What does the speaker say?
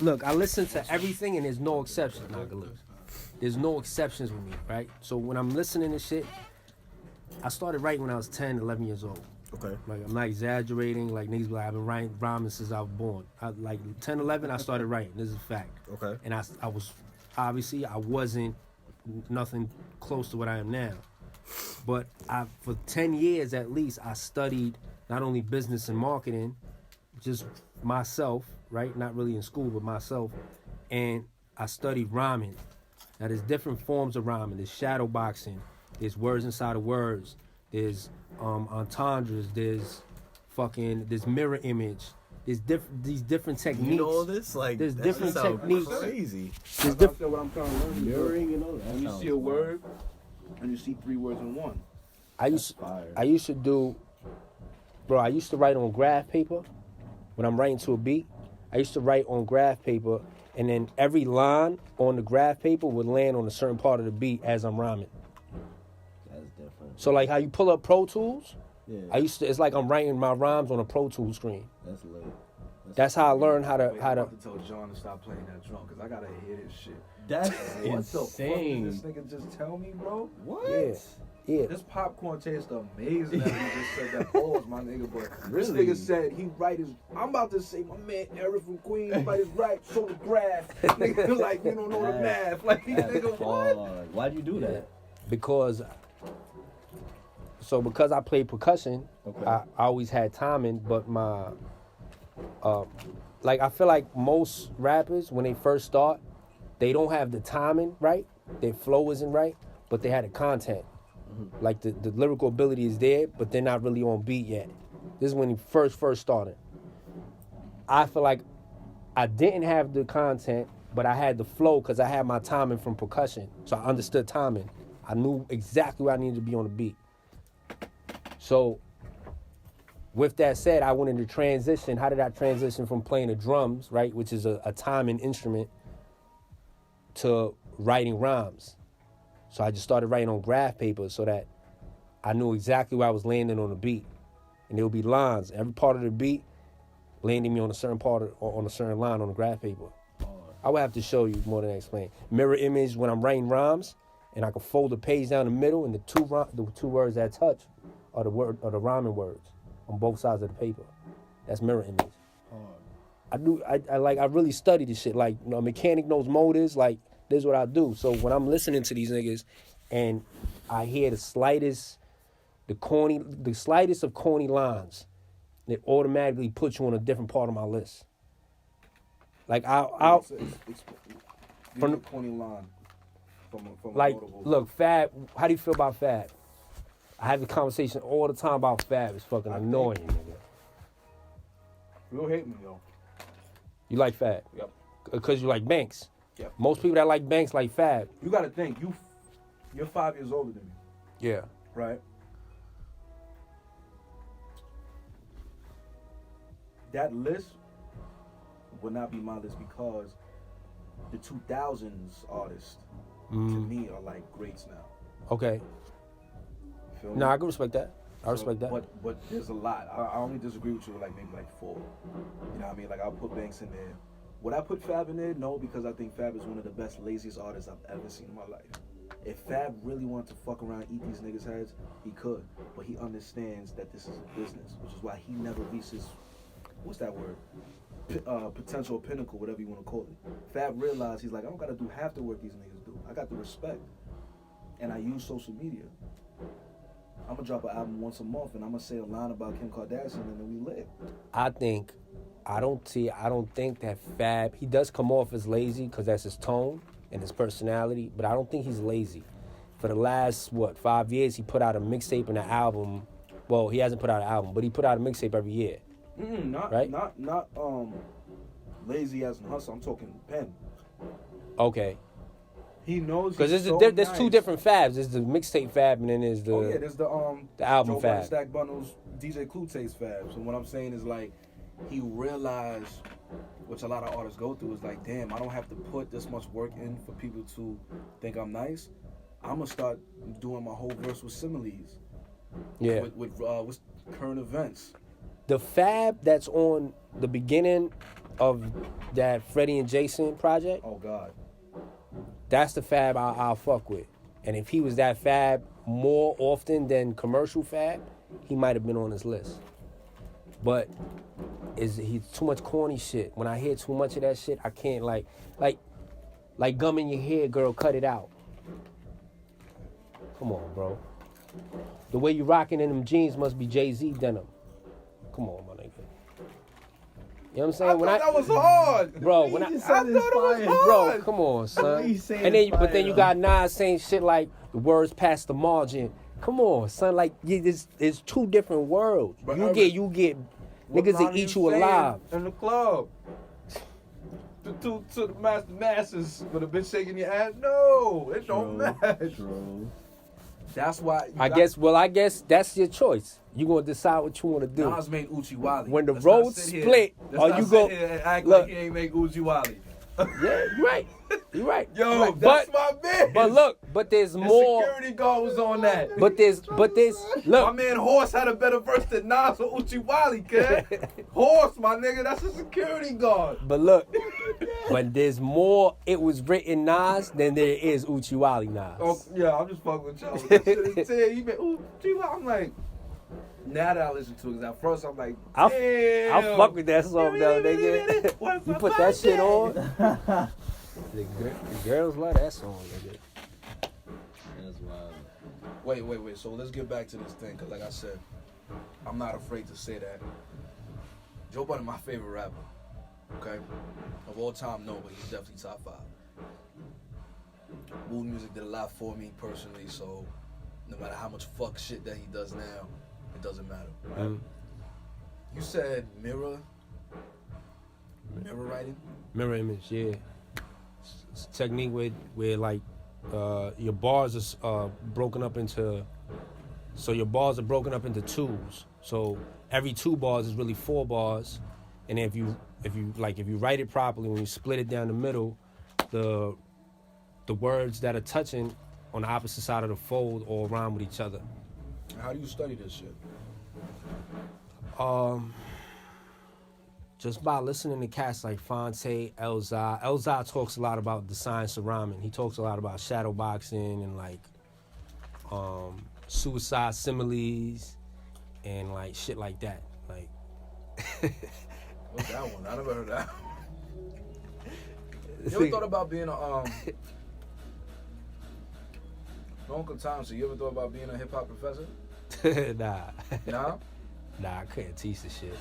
look, I listen to everything and there's no exceptions, Nagaloo. There's no exceptions with me, right? So when I'm listening to shit, I started writing when I was 10, 11 years old. Okay. Like, I'm not exaggerating. Like, niggas be like, I've been writing rhyming since I was born. Like, 10, 11, I started writing. This is a fact. Okay. And I was, obviously, I wasn't nothing close to what I am now. But for 10 years at least, I studied not only business and marketing, just myself, right? Not really in school, but myself. And I studied rhyming. Now, there's different forms of rhyming. There's shadow boxing. There's words inside of words. There's entendres. There's mirror image. There's these different techniques. You know all this? Like, there's different techniques. Crazy. There's What I'm trying to learn. Mirroring and all that. When you see a word, and you see 3 words in one. I used to do, bro. I used to write on graph paper. When I'm writing to a beat, I used to write on graph paper, and then every line on the graph paper would land on a certain part of the beat as I'm rhyming. That's different. So like how you pull up Pro Tools, Yeah. it's like I'm writing my rhymes on a Pro Tools screen. That's lit. That's how I learned how to. I'm about to tell John to stop playing that drum because I gotta hear this shit. That's What the fuck insane. did this nigga just tell me, bro? What? Yeah. This popcorn tastes amazing that you just said that. Pause, my nigga, but this Really? nigga said he write his. I'm about to say my man Eric from Queens write his right photograph. Nigga, like you don't know the math. Like That's nigga, what? hard. Why'd you do that? Because I played percussion, Okay. I always had timing, but my like I feel like most rappers when they first start, they don't have the timing right, their flow isn't right, but they had the content. Like the lyrical ability is there, but they're not really on beat yet. This is when he first started. I feel like I didn't have the content, but I had the flow because I had my timing from percussion. So I understood timing. I knew exactly where I needed to be on the beat. So with that said, I went into transition. How did I transition from playing the drums, right, which is a timing instrument, to writing rhymes? So I just started writing on graph paper so that I knew exactly where I was landing on the beat. And there would be lines. Every part of the beat landing me on a certain part on a certain line on the graph paper. I would have to show you more than I explain. Mirror image when I'm writing rhymes, and I can fold the page down the middle, and the two words that touch are the rhyming words on both sides of the paper. That's mirror image. I really study this shit. Like, a mechanic knows motors. Like, this is what I do. So when I'm listening to these niggas, and I hear the slightest of corny lines, it automatically puts you on a different part of my list. Like I'll from the corny line. From like, notable. look, Fab. How do you feel about Fab? I have a conversation all the time about Fab. It's fucking annoying, nigga. Real hate me though. You like Fab? Yep. Because you like Banks. Yep. Most people that like Banks like Fab. You gotta think you're 5 years older than me, Yeah. right? That list would not be my list because the 2000s artists to me are like greats now. Okay. Feel No, me? I can respect that. I respect that. But there's a lot. I only disagree with you with like maybe like 4. You know what I mean? Like I'll put Banks in there. Would I put Fab in there? No, because I think Fab is one of the best, laziest artists I've ever seen in my life. If Fab really wanted to fuck around and eat these niggas' heads, he could. But he understands that this is a business, which is why he never reaches, what's that word? Potential pinnacle, whatever you want to call it. Fab realized, he's like, I don't got to do half the work these niggas do. I got the respect. And I use social media. I'm going to drop an album once a month, and I'm going to say a line about Kim Kardashian, and then we lit. I don't think that Fab, he does come off as lazy because that's his tone and his personality, but I don't think he's lazy. For the last, 5 years, he put out a mixtape and an album. Well, he hasn't put out an album, but he put out a mixtape every year. Not lazy as in hustle. I'm talking pen. Okay. He knows Because there's there's two different Fabs. There's the mixtape Fab and then there's the there's the album Joe Fab. Budden Stack Bundles, DJ Clute's Fab. So what I'm saying is like he realized, which a lot of artists go through, is like, damn, I don't have to put this much work in for people to think I'm nice. I'm gonna start doing my whole verse with similes. Yeah. With current events. The Fab that's on the beginning of that Freddie and Jason project, Oh God. that's the Fab I'll fuck with. And if he was that Fab more often than commercial Fab, he might have been on his list. But he's too much corny shit. When I hear too much of that shit, I can't like gum in your hair, girl, cut it out. Come on, bro. The way you rocking in them jeans must be Jay-Z denim. Come on, my nigga. You know what I'm saying? I thought that was hard. Bro, when He just I said thought it was inspired. hard. bro, come on, son. He saying And then, it's but then you fire, got Nas saying shit like the words past the margin. Come on, son. Like, it's two different worlds. But You Urban, get What niggas that line eat you alive. in the club. To the masses with a bitch shaking your ass. No, it don't match. True. That's why. I guess that's your choice. You gonna decide what you wanna do. Nas made Uchi Wally. When the Let's not roads sit here- split, let's or not you sit go- here and act look. like he ain't make Uchi Wally. Yeah, you're right. You're right. Yo, You're right. that's my man. But look, there's The more. security guard was on that. But there's My look. man Horse had a better verse than Nas or Uchi Wally, kid. Horse, my nigga, that's a security guard. But look, but there's more. It was written Nas than there is Uchiwali Nas. Oh, yeah, I'm just fucking with y'all. That shit is dead. He been, Uchi Wally. I'm like, now that I listen to it, 'cause at first I'm like, I'll damn. fuck with that song though, nigga. You put that shit on. The girls love that song, nigga. That's wild. Wait. So let's get back to this thing, because like I said, I'm not afraid to say that. Joe Budden, my favorite rapper. Okay? Of all time, no, but he's definitely top 5. Mood Music did a lot for me personally, so no matter how much fuck shit that he does now, it doesn't matter. Right? You said mirror writing? Mirror image, yeah. It's a technique where like your bars are broken up into. So your bars are broken up into twos. So every 2 bars is really 4 bars, and if you write it properly, when you split it down the middle, the words that are touching on the opposite side of the fold all rhyme with each other. How do you study this shit? Just by listening to cats like Fonte, Elzai. Elzai talks a lot about the science of rhyming. He talks a lot about shadow boxing and like suicide similes and like shit like that. Like What's that one? I never heard that. You ever thought about being a No Uncle Tom, so you ever thought about being a hip hop professor? nah. Nah? Nah, I couldn't teach the shit.